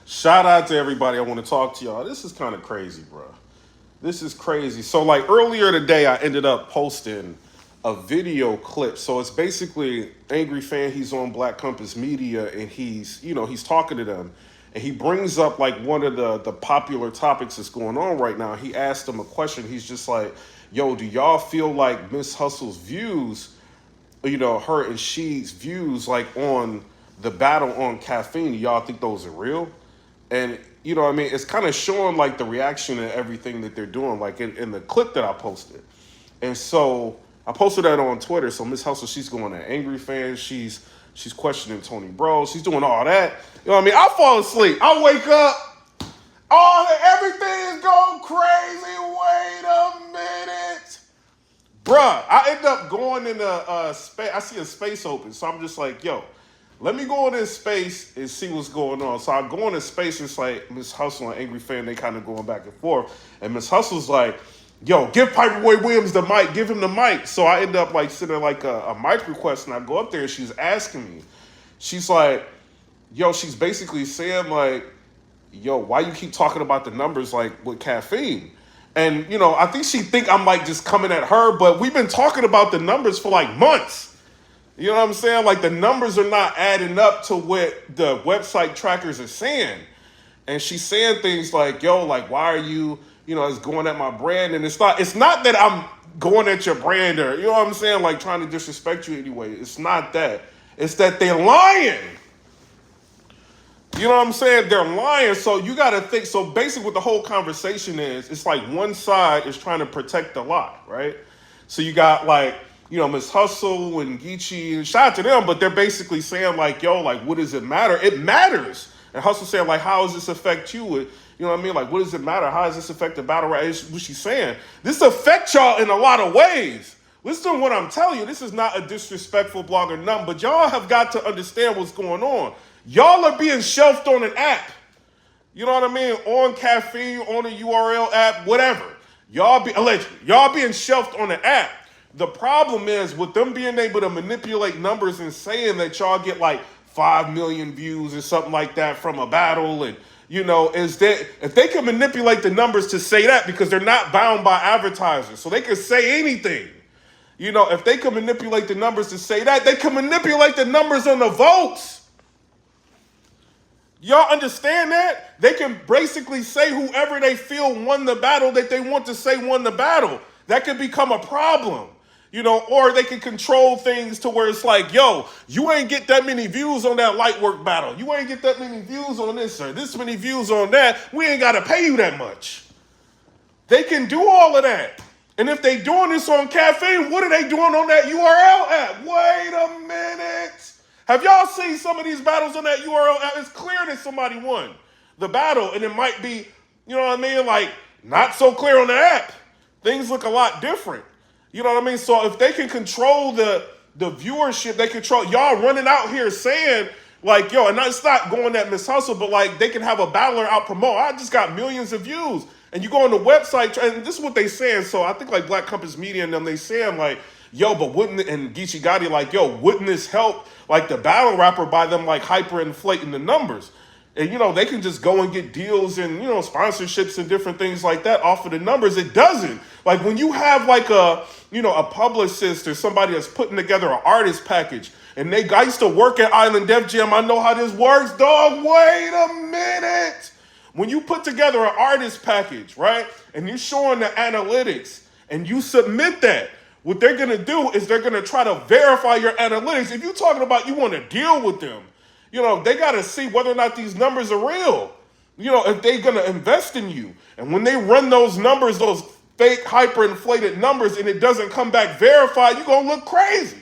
Shout out to everybody. I want to talk to y'all. This is kind of crazy, bro. This is crazy. So, like earlier today, I ended up posting a video clip. So it's basically Angryfan. He's on Black Compass Media, and he's talking to them, and he brings up like one of the popular topics that's going on right now. He asked them a question. He's just like, "Yo, do y'all feel like Miss Hustle's views, her and she's views, like on the battle on caffeine? Do y'all think those are real?" And it's kind of showing like the reaction and everything that they're doing, like in the clip that I posted. And so I posted that on Twitter. So Miss Hustle, she's going at Angryfan. She's questioning Tony Bro. She's doing all that. You know what I mean? I fall asleep. I wake up. Everything is going crazy. Wait a minute. Bruh, I end up going in a space. I see a space open. So I'm just like, yo, let me go in this space and see what's going on. So I go into space, it's like Miss Hustle and Angryfan, they kind of going back and forth. And Miss Hustle's like, yo, give PIPERBOY Williams the mic, give him the mic. So I end up like sending like a mic request, and I go up there and she's asking me. She's like, yo, she's basically saying like, yo, why you keep talking about the numbers like with caffeine? And, I think she think I'm like just coming at her, but we've been talking about the numbers for like months. You know what I'm saying? Like the numbers are not adding up to what the website trackers are saying. And she's saying things like, yo, like, why are you, it's going at my brand? And it's not that I'm going at your brand or, you know what I'm saying? Like trying to disrespect you anyway. It's not that. It's that they're lying. You know what I'm saying? They're lying. So you got to think. So basically what the whole conversation is, it's like one side is trying to protect the lie, right? So you got like, Miss Hustle and Geechi, and shout out to them, but they're basically saying like, yo, like, what does it matter? It matters. And Hustle saying like, how does this affect you? You know what I mean? Like, what does it matter? How does this affect the battle rap? What she's saying. This affects y'all in a lot of ways. Listen to what I'm telling you. This is not a disrespectful blog or nothing, but y'all have got to understand what's going on. Y'all are being shelved on an app. You know what I mean? On caffeine, on a URL app, whatever. Y'all being shelved on an app. The problem is with them being able to manipulate numbers and saying that y'all get like 5 million views or something like that from a battle. And, is that if they can manipulate the numbers to say that, because they're not bound by advertisers, so they can say anything. If they can manipulate the numbers to say that, they can manipulate the numbers on the votes. Y'all understand that? They can basically say whoever they feel won the battle that they want to say won the battle. That could become a problem. Or they can control things to where it's like, yo, you ain't get that many views on that light work battle. You ain't get that many views on this or this many views on that. We ain't got to pay you that much. They can do all of that. And if they doing this on caffeine, what are they doing on that URL app? Wait a minute. Have y'all seen some of these battles on that URL app? It's clear that somebody won the battle, and it might be, like not so clear on the app. Things look a lot different. You know what I mean? So if they can control the viewership, they control y'all running out here saying like, yo, and it's not going at Miss Hustle, but like they can have a battler out promote. I just got millions of views. And you go on the website, and this is what they saying. So I think like Black Compass Media and them, they saying like, yo, but and Geechi Gotti like, yo, wouldn't this help like the battle rapper by them like hyperinflating the numbers? And, they can just go and get deals and, sponsorships and different things like that off of the numbers. It doesn't. Like when you have like a publicist or somebody that's putting together an artist package, and I used to work at Island Def Jam. I know how this works, dog. Wait a minute. When you put together an artist package, right, and you're showing the analytics and you submit that, what they're going to do is they're going to try to verify your analytics. If you're talking about you want to deal with them, they got to see whether or not these numbers are real. If they're going to invest in you. And when they run those numbers, those fake hyperinflated numbers, and it doesn't come back verified, you're going to look crazy.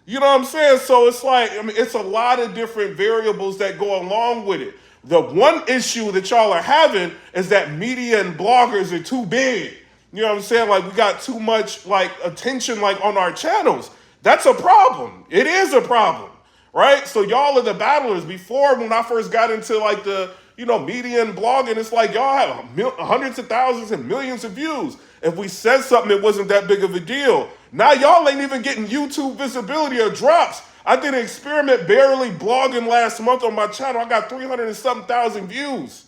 You know what I'm saying? So it's like, it's a lot of different variables that go along with it. The one issue that y'all are having is that media and bloggers are too big. You know what I'm saying? Like we got too much like attention like on our channels. That's a problem. It is a problem. Right? So y'all are the battlers. Before, when I first got into like the, media and blogging, it's like y'all have hundreds of thousands and millions of views. If we said something, it wasn't that big of a deal. Now y'all ain't even getting YouTube visibility or drops. I did an experiment barely blogging last month on my channel. I got 300 and something thousand views.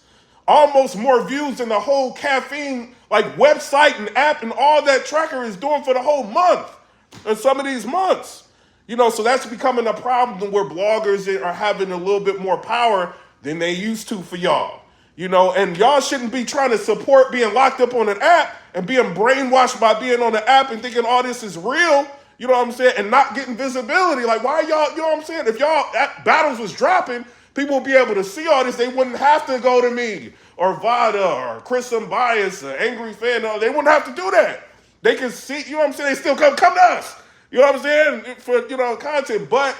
Almost more views than the whole caffeine like website and app and all that tracker is doing for the whole month and some of these months. You know, so that's becoming a problem where bloggers are having a little bit more power than they used to for y'all. You know, and y'all shouldn't be trying to support being locked up on an app and being brainwashed by being on the app and thinking all this is real, you know what I'm saying, and not getting visibility. Like, why y'all, you know what I'm saying? If y'all battles was dropping, people would be able to see all this. They wouldn't have to go to me or Vada or Chris Bias or Angryfan. No, they wouldn't have to do that. They can see, you know what I'm saying? They still come to us, you know what I'm saying, for, you know, content. But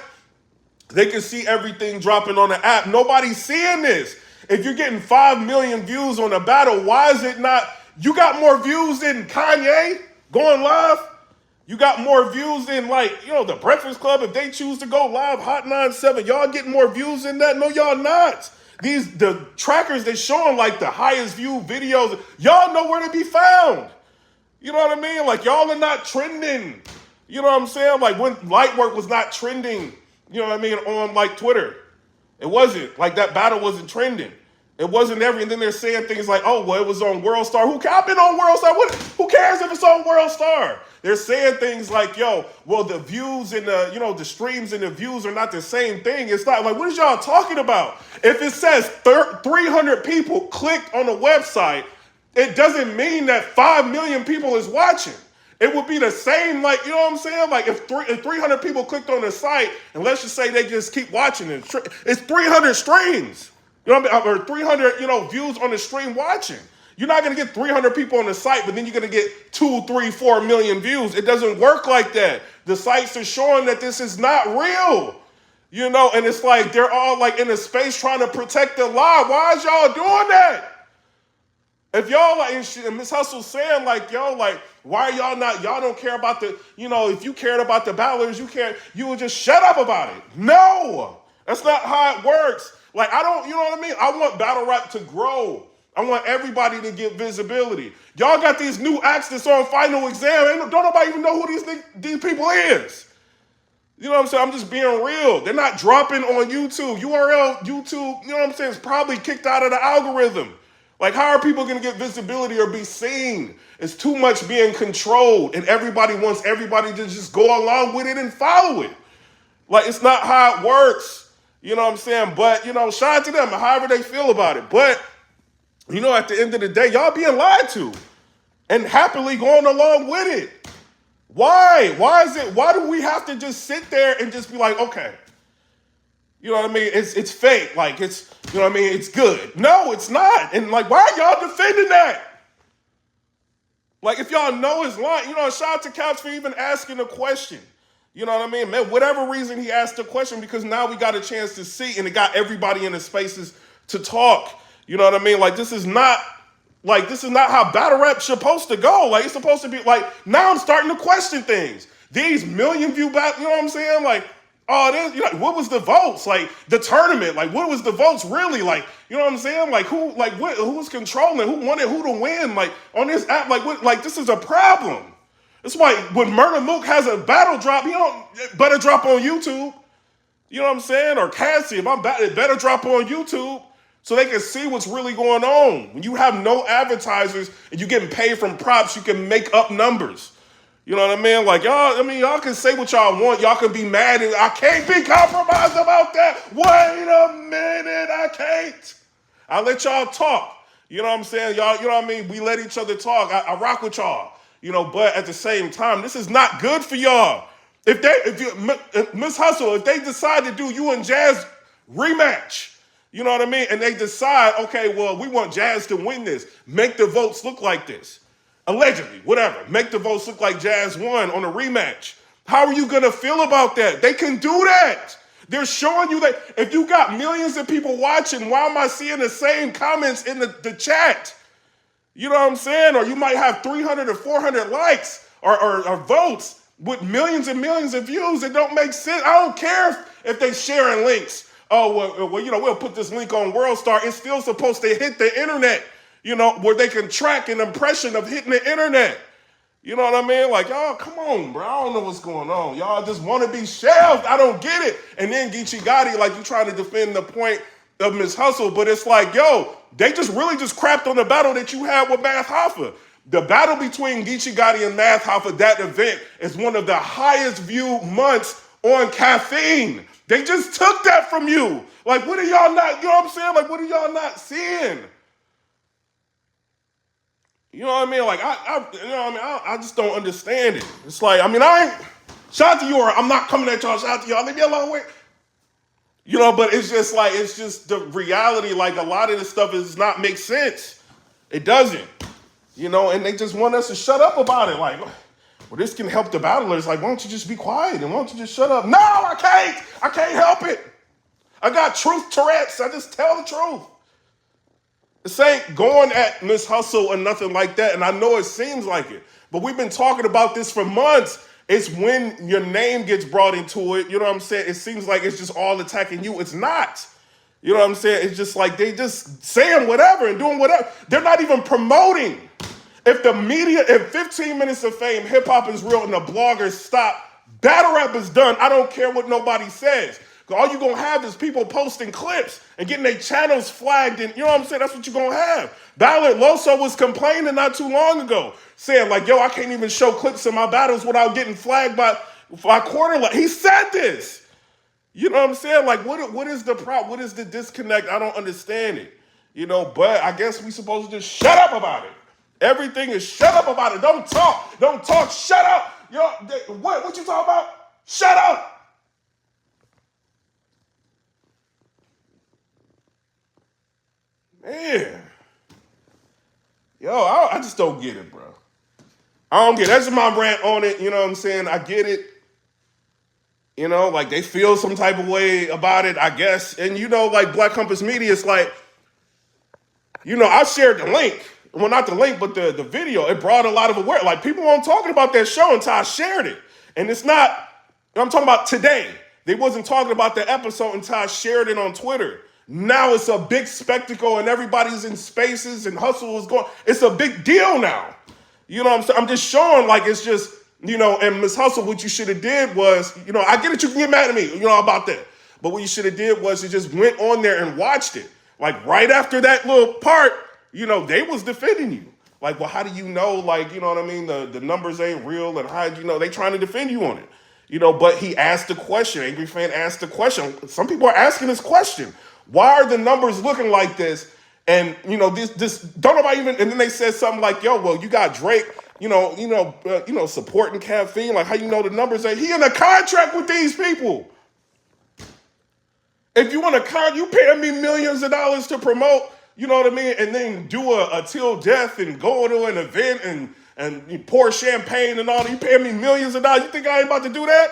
they can see everything dropping on the app. Nobody's seeing this. If you're getting 5 million views on a battle, why is it not? You got more views than Kanye going live. You got more views than, like, you know, the Breakfast Club. If they choose to go live, Hot 97, y'all getting more views than that? No, y'all not. The trackers, they showing like the highest view videos. Y'all know where to be found. You know what I mean? Like, y'all are not trending. You know what I'm saying? Like, when Lightwork was not trending, you know what I mean, on like Twitter. It wasn't. Like, that battle wasn't trending. It wasn't every, and then they're saying things like, oh, well, it was on World Star. I've been on World Star. Who cares if it's on World Star? They're saying things like, yo, well, the views and the, you know, the streams and the views are not the same thing. It's not like, what is y'all talking about? If it says 300 people clicked on the website, it doesn't mean that 5 million people is watching. It would be the same, like, you know what I'm saying? Like, if 300 people clicked on the site, and let's just say they just keep watching it, it's 300 streams. You know what I mean? Or 300, you know, views on the stream watching. You're not going to get 300 people on the site, but then you're going to get 2, 3, 4 million views. It doesn't work like that. The sites are showing that this is not real. You know, and it's like they're all like in a space trying to protect the lie. Why is y'all doing that? If y'all like, and Mshustle saying like, yo, like, why are y'all not, y'all don't care about the, you know, if you cared about the battlers, you would just shut up about it. No, that's not how it works. Like, I don't, you know what I mean? I want battle rap to grow. I want everybody to get visibility. Y'all got these new acts that's on final exam. Don't nobody even know who these people is. You know what I'm saying? I'm just being real. They're not dropping on YouTube. URL, YouTube, you know what I'm saying? It's probably kicked out of the algorithm. Like, how are people going to get visibility or be seen? It's too much being controlled, and everybody wants everybody to just go along with it and follow it. Like, it's not how it works. You know what I'm saying? But, you know, shout out to them, however they feel about it. But, you know, at the end of the day, y'all being lied to and happily going along with it. Why? Why do we have to just sit there and just be like, okay, you know what I mean? It's fake. Like, it's, you know what I mean? It's good. No, it's not. And like, why are y'all defending that? Like, if y'all know it's lying, you know, shout out to Couch for even asking a question. You know what I mean? Man, whatever reason he asked the question, because now we got a chance to see, and it got everybody in the spaces to talk. You know what I mean? Like, this is not how battle rap's supposed to go. Like, it's supposed to be like, now I'm starting to question things. These million view battle, you know what I'm saying? Like, oh, this, you know, what was the votes? Like, the tournament, like, what was the votes really? Like, you know what I'm saying? Like, who was controlling? Who wanted who to win? Like, on this app, like, what, like, this is a problem. That's why when Murder Mook has a battle drop, it better drop on YouTube. You know what I'm saying? Or Cassie, it better drop on YouTube so they can see what's really going on. When you have no advertisers and you're getting paid from props, you can make up numbers. You know what I mean? Like, y'all can say what y'all want. Y'all can be mad, and I can't be compromised about that. Wait a minute, I can't. I let y'all talk. You know what I'm saying? Y'all, you know what I mean? We let each other talk. I rock with y'all. You know, but at the same time, this is not good for y'all. If Mshustle, if they decide to do you and Jazz rematch, you know what I mean? And they decide, okay, well, we want Jazz to win this. Make the votes look like this. Allegedly, whatever. Make the votes look like Jazz won on a rematch. How are you going to feel about that? They can do that. They're showing you that if you got millions of people watching, why am I seeing the same comments in the chat? You know what I'm saying? Or you might have 300 or 400 likes or votes with millions and millions of views. It don't make sense. I don't care if they sharing links. Oh, well, you know, we'll put this link on WorldStar. It's still supposed to hit the internet, you know, where they can track an impression of hitting the internet. You know what I mean? Like, y'all, come on, bro. I don't know what's going on. Y'all just want to be shelved. I don't get it. And then Geechi Gotti, like, you trying to defend the point of Mshustle, but it's like, yo, they just really just crapped on the battle that you had with Math Hoffa. The battle between Geechi Gotti and Math Hoffa, that event is one of the highest viewed months on caffeine. They just took that from you. Like, what are y'all not, you know what I'm saying? Like, what are y'all not seeing? You know what I mean? Like, you know what I mean? I just don't understand it. It's like, I mean, shout out to you, or I'm not coming at y'all, shout out to y'all, leave me alone with. You know, but it's just like, it's just the reality, like, a lot of this stuff does not make sense. It doesn't. You know, and they just want us to shut up about it. Like, well, this can help the battlers. Like, why don't you just be quiet and why don't you just shut up? No, I can't. I can't help it. I got truth Tourette's. I just tell the truth. This ain't going at Mshustle or nothing like that, and I know it seems like it, but we've been talking about this for months. It's when your name gets brought into it, you know what I'm saying? It seems like it's just all attacking you. It's not. You know what I'm saying? It's just like they just saying whatever and doing whatever. They're not even promoting. If the media, if 15 minutes of fame, hip hop is real, and the bloggers stop, battle rap is done. I don't care what nobody says. All you're going to have is people posting clips and getting their channels flagged. And you know what I'm saying? That's what you're going to have. Ballard Loso was complaining not too long ago, saying like, yo, I can't even show clips of my battles without getting flagged by quarter. He said this. You know what I'm saying? Like, what is the problem? What is the disconnect? I don't understand it. You know, but I guess we supposed to just shut up about it. Everything is shut up about it. Don't talk. Don't talk. Shut up. Yo, what you talking about? Shut up. Man, yo, I just don't get it, bro. I don't get it. That's my rant on it. You know what I'm saying? I get it. You know, like they feel some type of way about it, I guess. And you know, like Black Compass Media, it's like, you know, I shared the link. Well, not the link, but the video. It brought a lot of awareness. Like people weren't talking about that show until I shared it. And it's not, I'm talking about today. They wasn't talking about the episode until I shared it on Twitter. Now it's a big spectacle and everybody's in spaces and Hustle is going. It's a big deal now. You know what I'm saying? I'm just showing like it's just, you know, and Mshustle, what you should have did was, you know, I get it, you can get mad at me, you know, about that. But what you should have did was you just went on there and watched it. Like right after that little part, you know, they was defending you. Like, well, how do you know, like, you know what I mean? The numbers ain't real and how do you know? They trying to defend you on it. You know, but he asked the question. Angryfan asked the question. Some people are asking this question. Why are the numbers looking like this? And, you know, this don't nobody even, and then they said something like, yo, well, you got Drake, supporting caffeine. Like, how you know the numbers ain't? He in a contract with these people. If you want to you paying me millions of dollars to promote, you know what I mean? And then do a till death and go to an event and you pour champagne and all that. You paying me millions of dollars. You think I ain't about to do that?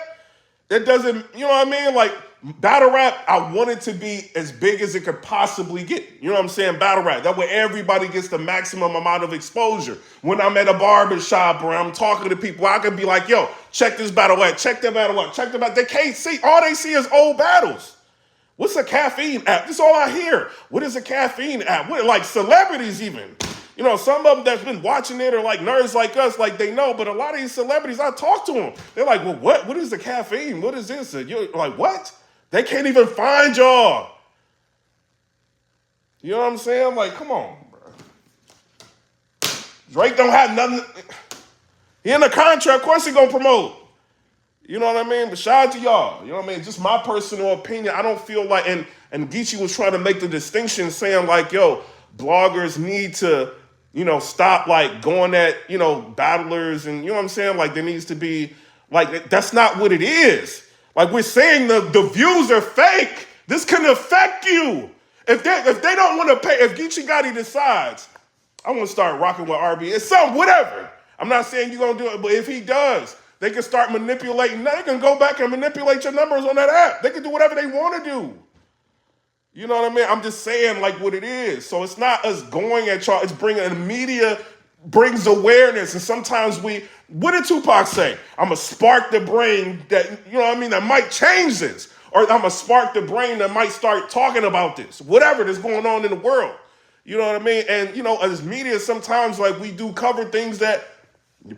That doesn't, you know what I mean? Like, battle rap, I want it to be as big as it could possibly get. You know what I'm saying? Battle rap. That way everybody gets the maximum amount of exposure. When I'm at a barbershop or I'm talking to people, I can be like, yo, check this battle out, check that battle out, check that battle. They can't see. All they see is old battles. What's a caffeine app? That's all I hear. What is a caffeine app? What, like celebrities even. You know, some of them that's been watching it are like nerds like us, like they know. But a lot of these celebrities, I talk to them. They're like, well, what is the caffeine? What is this? You're like, what? They can't even find y'all. You know what I'm saying? Like, come on, bro. Drake don't have nothing. He in a contract. Of course he gonna promote. You know what I mean? But shout out to y'all. You know what I mean? Just my personal opinion. I don't feel like, and Geechi was trying to make the distinction saying like, yo, bloggers need to, you know, stop like going at, you know, battlers and, you know what I'm saying? Like there needs to be, like, that's not what it is. Like we're saying the views are fake. This can affect you. If they don't want to pay, if Geechi Gotti decides, I want to start rocking with RB, it's something, whatever. I'm not saying you're going to do it, but if he does, they can start manipulating. They can go back and manipulate your numbers on that app. They can do whatever they want to do. You know what I mean? I'm just saying like what it is. So it's not us going at y'all. It's bringing, the media brings awareness. And sometimes what did Tupac say? I'm going to spark the brain that, you know what I mean, that might change this. Or I'm going to spark the brain that might start talking about this. Whatever that's going on in the world. You know what I mean? And, you know, as media, sometimes like we do cover things that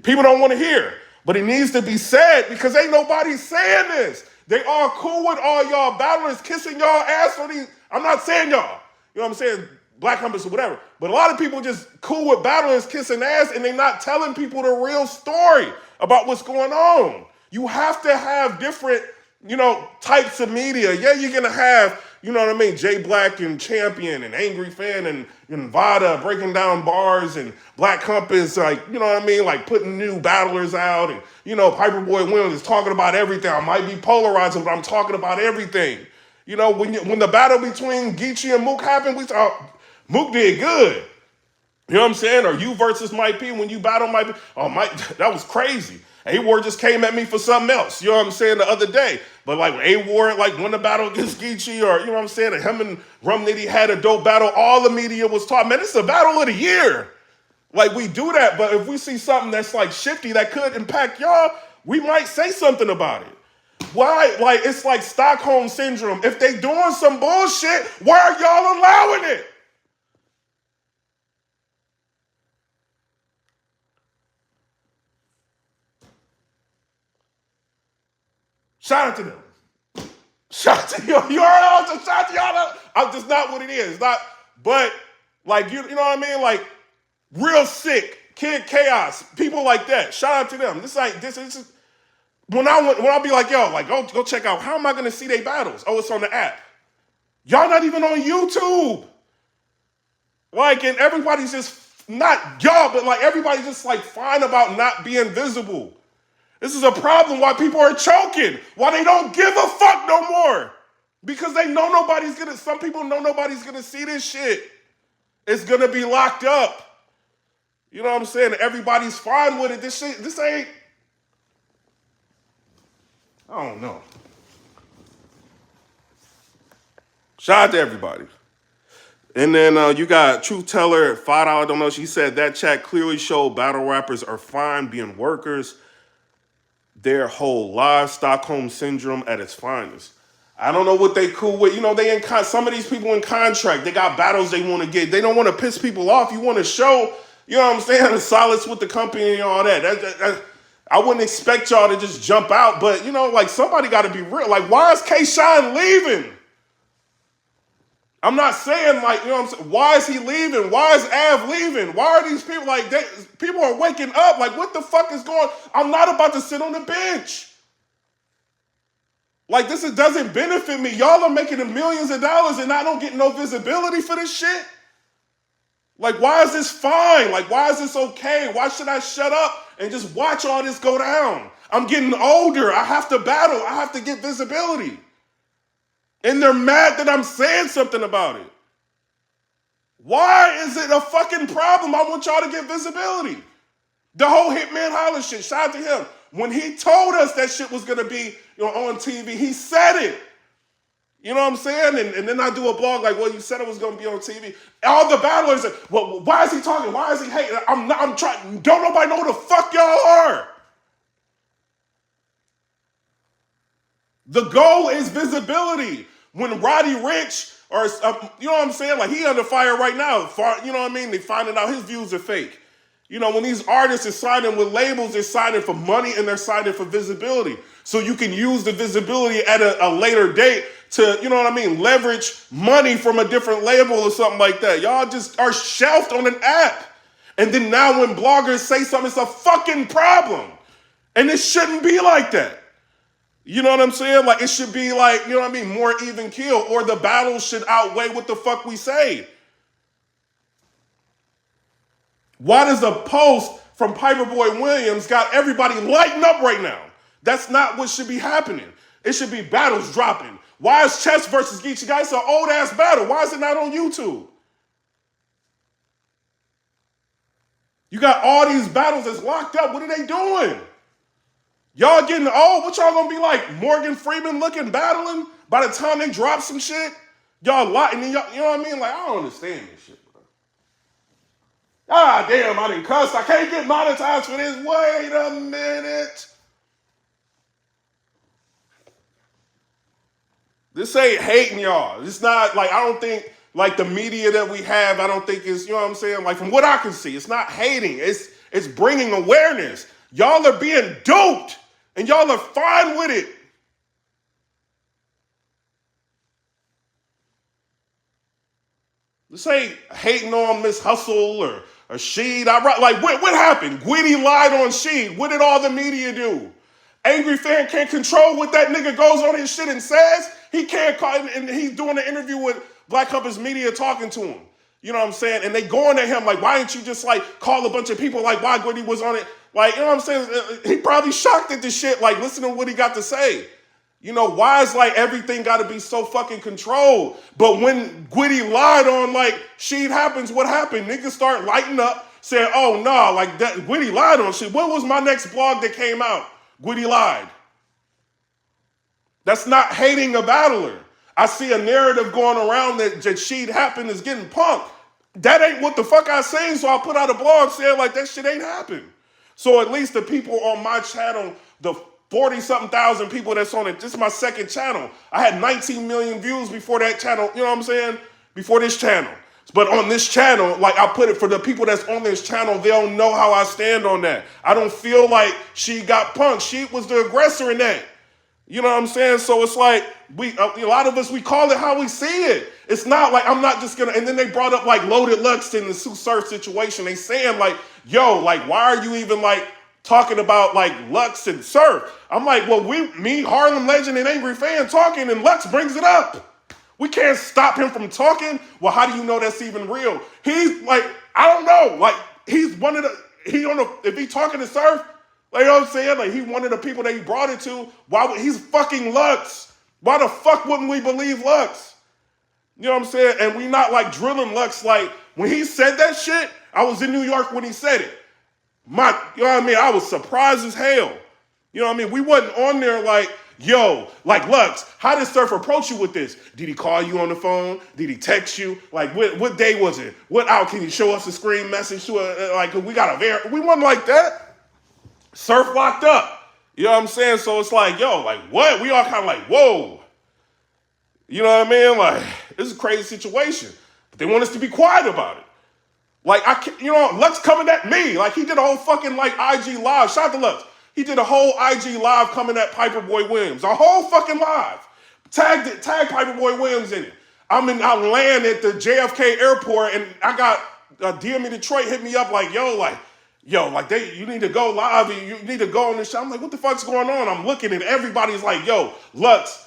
People don't want to hear, but it needs to be said because ain't nobody saying this. They all cool with all y'all battlers kissing y'all ass for these. I'm not saying y'all. You know what I'm saying? Black Humpers or whatever. But a lot of people just cool with battlers kissing ass and they not telling people the real story about what's going on. You have to have different, types of media. Yeah, you're going to have, Jay Black and Champion and Angryfan and Vada breaking down bars and Black Compass, like putting new battlers out. And, PIPERBOY Williams is talking about everything. I might be polarizing, but I'm talking about everything. When the battle between Geechi and Mook happened, we thought Mook did good. You know what I'm saying? Or you versus Mike P when you battle Mike P. Oh, Mike, that was crazy. A-War just came at me for something else. You know what I'm saying? The other day. But like A-War, won the battle against Geechi, or you know what I'm saying? And him and Rum Nitty had a dope battle. All the media was talking, man, this is a battle of the year. We do that, but if we see something that's shifty that could impact y'all, we might say something about it. Why? It's like Stockholm syndrome. If they doing some bullshit, why are y'all allowing it? Shout out to them. Shout out to y'all. You heard shout out to y'all. I'm just not what it is. It's not, but you know what I mean? Real sick, Kid Chaos, people like that. Shout out to them. This is when I'll be like, yo, go check out. How am I gonna see their battles? Oh, it's on the app. Y'all not even on YouTube. And everybody's just not y'all, but everybody's just fine about not being visible. This is a problem why people are choking, why they don't give a fuck no more. Because they know some people know nobody's gonna see this shit. It's gonna be locked up. You know what I'm saying? Everybody's fine with it. This ain't, I don't know. Shout out to everybody. And then you got Truth Teller, $5, don't know. She said that chat clearly showed battle rappers are fine being workers. Their whole live Stockholm syndrome at its finest. I don't know what they cool with. They some of these people in contract. They got battles they want to get. They don't want to piss people off. You want to show, you know what I'm saying, the solace with the company and all that. I wouldn't expect y'all to just jump out, but somebody got to be real. Why is K-Shine leaving? I'm not saying you know what I'm saying. Why is he leaving? Why is Av leaving? Why are these people people are waking up? What the fuck is going on? I'm not about to sit on the bench. This doesn't benefit me. Y'all are making millions of dollars and I don't get no visibility for this shit. Why is this fine? Why is this okay? Why should I shut up and just watch all this go down? I'm getting older. I have to battle. I have to get visibility. And they're mad that I'm saying something about it. Why is it a fucking problem? I want y'all to get visibility. The whole Hitman Holler shit, shout out to him. When he told us that shit was going to be on TV, he said it. You know what I'm saying? And then I do a blog you said it was going to be on TV. All the battlers, well, why is he talking? Why is he hating? I'm trying, don't nobody know who the fuck y'all are. The goal is visibility. When Roddy Ricch or, you know what I'm saying? He under fire right now. You know what I mean? They finding out his views are fake. When these artists are signing with labels, they're signing for money and they're signing for visibility. So you can use the visibility at a later date to, you know what I mean, leverage money from a different label or something like that. Y'all just are shelved on an app. And then now when bloggers say something, it's a fucking problem. And it shouldn't be like that. You know what I'm saying? It should be you know what I mean, more even keel, or the battles should outweigh what the fuck we say. Why does a post from PIPERBOY Williams got everybody lighting up right now? That's not what should be happening. It should be battles dropping. Why is Chess versus Geechi? Guys, it's an old ass battle. Why is it not on YouTube? You got all these battles that's locked up. What are they doing? Y'all getting old? What y'all gonna be like? Morgan Freeman looking, battling? By the time they drop some shit? Y'all lying, and y'all, you know what I mean? I don't understand this shit, bro. Ah, damn, I done cussed. I can't get monetized for this. Wait a minute. This ain't hating y'all. It's not I don't think the media that we have, I don't think is, you know what I'm saying? From what I can see, it's not hating. It's bringing awareness. Y'all are being duped, and y'all are fine with it. This ain't hating on Mshustle or Sheed. Like, what happened? Gotti lied on Sheed. What did all the media do? Angryfan can't control what that nigga goes on his shit and says. He can't call, and he's doing an interview with Black Compass Media talking to him. You know what I'm saying? And they going at him like, why didn't you just like call a bunch of people like why Gotti was on it? Like, you know what I'm saying? He probably shocked at this shit, like listening to what he got to say. You know, why is like everything got to be so fucking controlled? But when Gotti lied on like shit happens, what happened? Niggas start lighting up, saying, oh no, like that Gotti lied on shit. What was my next blog that came out? Gotti lied. That's not hating a battler. I see a narrative going around that shit happened is getting punked. That ain't what the fuck I saying, so I put out a blog saying like that shit ain't happened. So at least the people on my channel, the 40-something thousand people that's on it, this is my second channel. I had 19 million views before that channel, you know what I'm saying? Before this channel. But on this channel, like I put it for the people that's on this channel, they'll know how I stand on that. I don't feel like she got punked. She was the aggressor in that. You know what I'm saying? So it's like, a lot of us, we call it how we see it. It's not like, I'm not just gonna, and then they brought up like Loaded Lux in the Sue Surf situation. They saying like, yo, like, why are you even like talking about like Lux and Surf? I'm like, well, me, Harlem Legend and Angryfan talking and Lux brings it up. We can't stop him from talking. Well, how do you know that's even real? He's like, I don't know. Like, he's one of the, if he talking to Surf, like, you know what I'm saying? Like, he one of the people that he brought it to. He's fucking Lux. Why the fuck wouldn't we believe Lux? You know what I'm saying? And we not like drilling Lux. Like, when he said that shit, I was in New York when he said it. You know what I mean? I was surprised as hell. You know what I mean? We wasn't on there like, yo, like Lux, how did Surf approach you with this? Did he call you on the phone? Did he text you? Like, what day was it? What out? Can you show us a screen message to like, we got a we wasn't like that. Surf locked up. You know what I'm saying? So it's like, yo, like what? We all kind of like, whoa. You know what I mean? Like, this is a crazy situation. But they want us to be quiet about it. Like, Lux coming at me. Like, he did a whole fucking, like, IG live. Shout out to Lux. He did a whole IG live coming at PIPERBOY Williams. A whole fucking live. Tag PIPERBOY Williams in it. I land at the JFK airport, and I got DME Detroit hit me up like, you need to go live. You need to go on this show. I'm like, what the fuck's going on? I'm looking, and everybody's like, yo, Lux.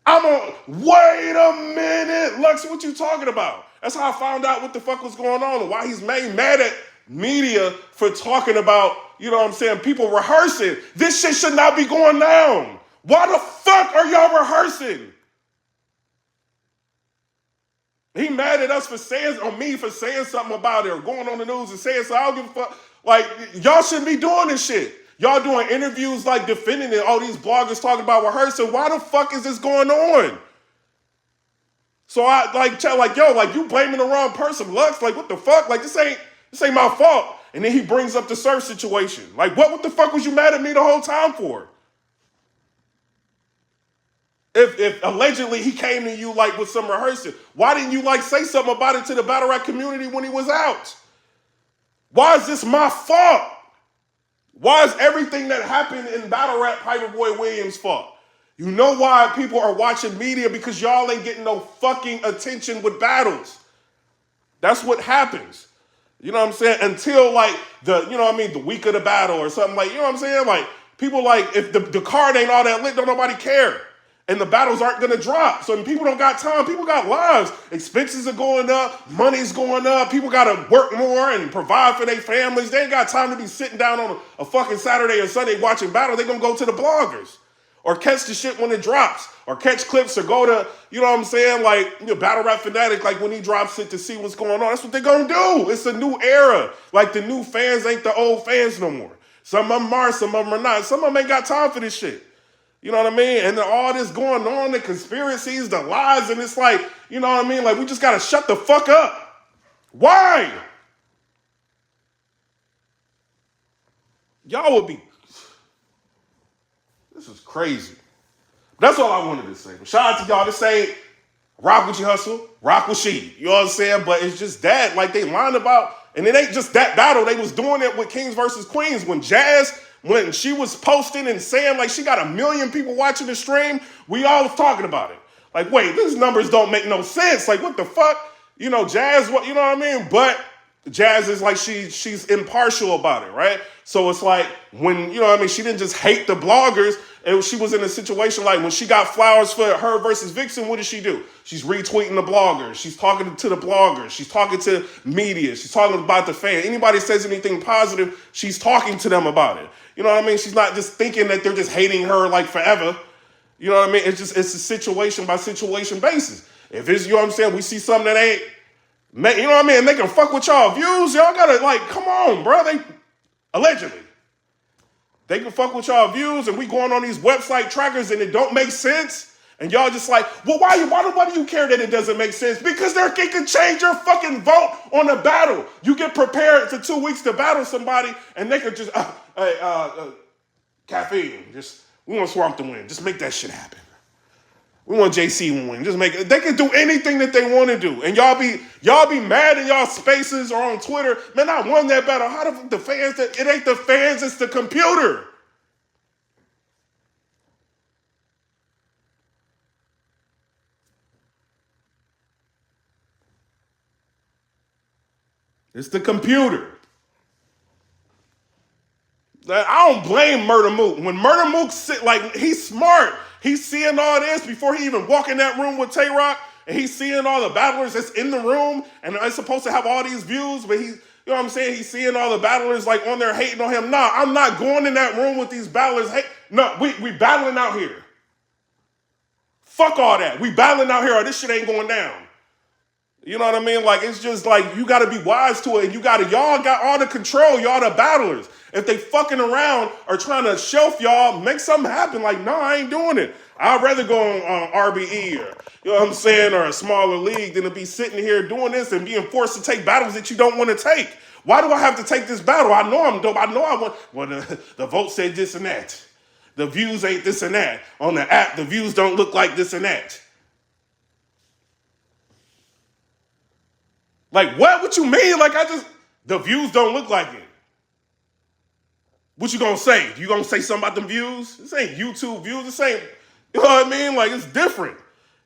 Wait a minute. Lux, what you talking about? That's how I found out what the fuck was going on and why he's mad at media for talking about, you know what I'm saying, people rehearsing. This shit should not be going down. Why the fuck are y'all rehearsing? He mad at us for saying something about it or going on the news and saying so. I don't give a fuck. Like, y'all shouldn't be doing this shit. Y'all doing interviews like defending it. All these bloggers talking about rehearsing. Why the fuck is this going on? So I like you blaming the wrong person, Lux. Like, what the fuck? Like, this ain't my fault. And then he brings up the Surf situation. Like, what the fuck was you mad at me the whole time for? If allegedly he came to you like with some rehearsing, why didn't you like say something about it to the battle rap community when he was out? Why is this my fault? Why is everything that happened in battle rap PIPERBOY Williams' fault? You know why people are watching media? Because y'all ain't getting no fucking attention with battles. That's what happens. You know what I'm saying? Until like the week of the battle or something like, you know what I'm saying? Like people like if the card ain't all that lit, don't nobody care. And the battles aren't gonna drop. So people don't got time. People got lives. Expenses are going up. Money's going up. People gotta work more and provide for their families. They ain't got time to be sitting down on a fucking Saturday or Sunday watching battle. They gonna go to the bloggers. Or catch the shit when it drops. Or catch clips or go to, you know what I'm saying? Like, Battle Rap Fanatic, like when he drops it to see what's going on. That's what they gonna do. It's a new era. Like the new fans ain't the old fans no more. Some of them are, some of them are not. Some of them ain't got time for this shit. You know what I mean? And then all this going on, the conspiracies, the lies, and it's like, you know what I mean? Like, we just got to shut the fuck up. Why? Y'all would be... This is crazy. That's all I wanted to say. But shout out to y'all. This ain't rock with your hustle, rock with she. You know what I'm saying? But it's just that. Like, they lying about And it ain't just that battle. They was doing it with Kings versus Queens. When Jazz, when she was posting and saying like she got 1 million people watching the stream, we all was talking about it. Like, wait, these numbers don't make no sense. Like, what the fuck? You know, Jazz, what, you know what I mean? But Jazz is like, she's impartial about it, right? So it's like when, you know what I mean, she didn't just hate the bloggers. And she was in a situation like when she got flowers for her versus Vixen, what did she do? She's retweeting the bloggers. She's talking to the bloggers. She's talking to media. She's talking about the fan. Anybody says anything positive, she's talking to them about it. You know what I mean? She's not just thinking that they're just hating her like forever. You know what I mean? It's a situation by situation basis. If it's, you know what I'm saying, we see something that ain't, you know what I mean? And they can fuck with y'all views. Y'all gotta like, come on, bro. They allegedly. They can fuck with y'all views and we going on these website trackers and it don't make sense. And y'all just like, well, why do you care that it doesn't make sense? Because they can change your fucking vote on a battle. You get prepared for 2 weeks to battle somebody and they could just, caffeine, we want Swamp to win. Just make that shit happen. We want JC to win. Just make it. They can do anything that they want to do. And y'all be mad in y'all spaces or on Twitter. Man, I won that battle. How the fans, it ain't the fans, it's the computer. It's the computer. I don't blame Murder Mook. When Murder Mook he's smart. He's seeing all this before he even walk in that room with Tay-Rock, and he's seeing all the battlers that's in the room, and they're supposed to have all these views, but you know what I'm saying? He's seeing all the battlers like on there hating on him. Nah, I'm not going in that room with these battlers. No, we battling out here. Fuck all that. We battling out here or this shit ain't going down. You know what I mean? Like, it's just like, you got to be wise to it. And y'all got all the control. Y'all the battlers. If they fucking around or trying to shelf y'all, make something happen. Like, no, I ain't doing it. I'd rather go on RBE or, you know what I'm saying, or a smaller league than to be sitting here doing this and being forced to take battles that you don't want to take. Why do I have to take this battle? I know I'm dope. I know I want, well, the vote said this and that. The views ain't this and that. On the app, the views don't look like this and that. Like, what? What you mean? Like, the views don't look like it. What you gonna say? You gonna say something about them views? This ain't YouTube views. This ain't, you know what I mean? Like, it's different.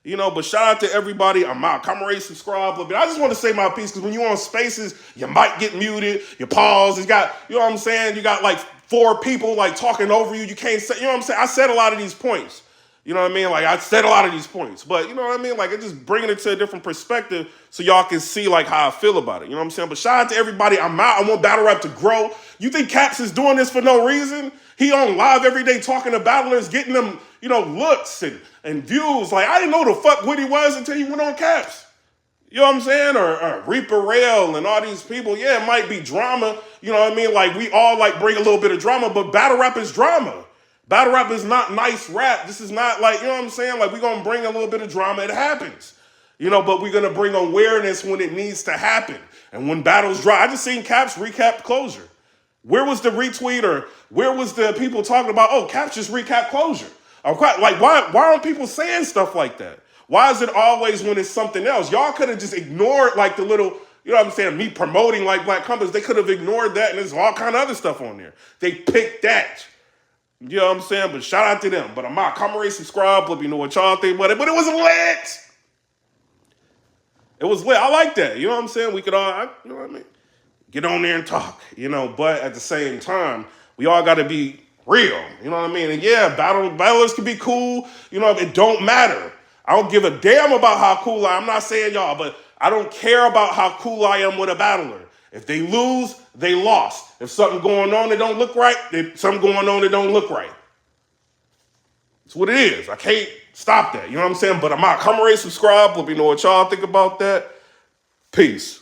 You know, but shout out to everybody. I'm out. Come rate, subscribe. But I just want to say my piece because when you on spaces, you might get muted. You pause. You know what I'm saying? You got like 4 people like talking over you. You can't say, you know what I'm saying? I said a lot of these points. You know what I mean? Like, I said a lot of these points, but you know what I mean? Like, it's just bringing it to a different perspective so y'all can see, like, how I feel about it. You know what I'm saying? But shout out to everybody. I'm out. I want battle rap to grow. You think Caps is doing this for no reason? He on live every day talking to battlers, getting them, you know, looks and views. Like, I didn't know who the fuck Woody was until he went on Caps. You know what I'm saying? Or Reaper Rail and all these people. Yeah, it might be drama. You know what I mean? Like, we all, like, bring a little bit of drama, but battle rap is drama. Battle rap is not nice rap. This is not like, you know what I'm saying? Like, we're going to bring a little bit of drama. It happens. You know, but we're going to bring awareness when it needs to happen. And when battles drop, I just seen Caps recap closure. Where was the retweet or where was the people talking about, oh, Caps just recap closure? Like, why aren't people saying stuff like that? Why is it always when it's something else? Y'all could have just ignored like the little, you know what I'm saying, me promoting like Black Compass. They could have ignored that and there's all kind of other stuff on there. They picked that. You know what I'm saying? But shout out to them. But I'm out. Comment, rate, subscribe. Let me know what y'all think about it. But it was lit. It was lit. I like that. You know what I'm saying? We could all, you know what I mean? Get on there and talk, you know. But at the same time, we all got to be real. You know what I mean? And yeah, battlers can be cool. You know, it don't matter. I don't give a damn about how cool I am. I'm not saying y'all, but I don't care about how cool I am with a battler. If they lose, they lost. If something going on that don't look right, something going on that don't look right. It's what it is. I can't stop that. You know what I'm saying? But I'm out. Come rate, subscribe. Let me know what y'all think about that. Peace.